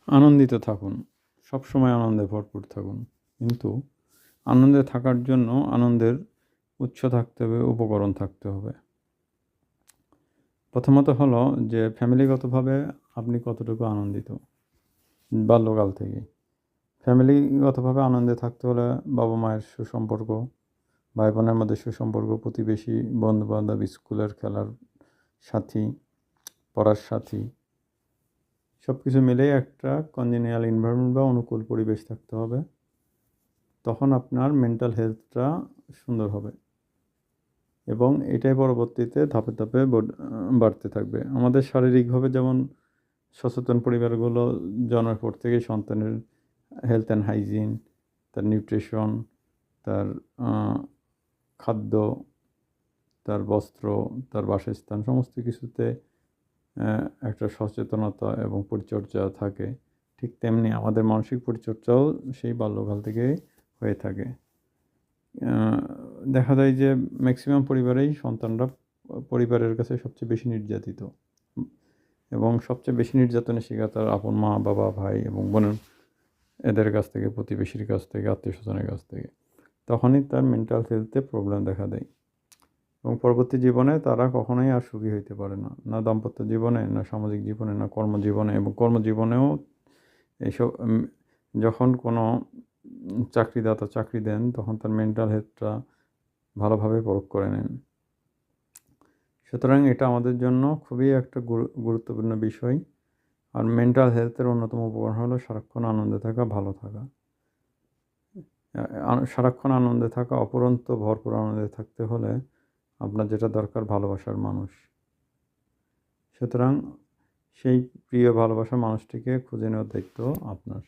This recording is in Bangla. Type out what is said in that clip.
আনন্দিত থাকুন, সবসময় আনন্দে ভরপুর থাকুন। কিন্তু আনন্দে থাকার জন্য আনন্দের উৎস থাকতে হবে, উপকরণ থাকতে হবে। প্রথমত হলো যে ফ্যামিলিগতভাবে আপনি কতটুকু আনন্দিত বাল্যকাল থেকে। ফ্যামিলিগতভাবে আনন্দে থাকতে হলে বাবা মায়ের সুসম্পর্ক, ভাই বোনের মধ্যে সুসম্পর্ক, প্রতিবেশী, বন্ধুবান্ধব, স্কুলের খেলার সাথী, পড়ার সাথী, সব কিছু মিলেই একটা কনজেনিয়াল এনভায়রনমেন্ট বা অনুকূল পরিবেশ থাকতে হবে। তখন আপনার মেন্টাল হেলথটা সুন্দর হবে এবং এটাই পরবর্তীতে ধাপে ধাপে বাড়তে থাকবে। আমাদের শারীরিকভাবে যেমন সচেতন পরিবারগুলো জন্মের পর থেকেই সন্তানের হেলথ অ্যান্ড হাইজিন, তার নিউট্রিশন, তার খাদ্য, তার বস্ত্র, তার বাসস্থান, সমস্ত কিছুতে একটা সচেতনতা এবং পরিচর্যা থাকে। ঠিক তেমনি আমাদের মানসিক পরিচর্যাও সেই বাল্যকাল থেকেই হয়ে থাকে। দেখা যায় যে ম্যাক্সিমাম পরিবারেই সন্তানরা পরিবারের কাছে সবচেয়ে বেশি নির্যাতিত এবং সবচেয়ে বেশি নির্যাতনের শিকার তার আপন মা, বাবা, ভাই এবং বোনের, এদের কাছ থেকে, প্রতিবেশীর কাছ থেকে, আত্মীয় স্বজনের কাছ থেকে। তখনই তার মেন্টাল হেলথে প্রবলেম দেখা দেয় এবং পরবর্তী জীবনে তারা কখনোই আর সুখী হইতে পারে না, না দাম্পত্য জীবনে, না সামাজিক জীবনে, না কর্মজীবনে। এবং কর্মজীবনেও এইসব যখন কোনো চাকরিদাতা চাকরি দেন তখন তার মেন্টাল হেলথটা ভালোভাবে পরখ করে নেন। সুতরাং এটা আমাদের জন্য খুবই একটা গুরুত্বপূর্ণ বিষয়। আর মেন্টাল হেলথের অন্যতম উপকরণ হলো সারাক্ষণ আনন্দে থাকা, ভালো থাকা। সারাক্ষণ আনন্দে থাকা, অপরন্ত ভরপুর আনন্দে থাকতে হলে আপনার যেটা দরকার ভালোবাসার মানুষ। সুতরাং সেই প্রিয় ভালোবাসার মানুষটিকে খুঁজে নেওয়ার দায়িত্ব আপনার।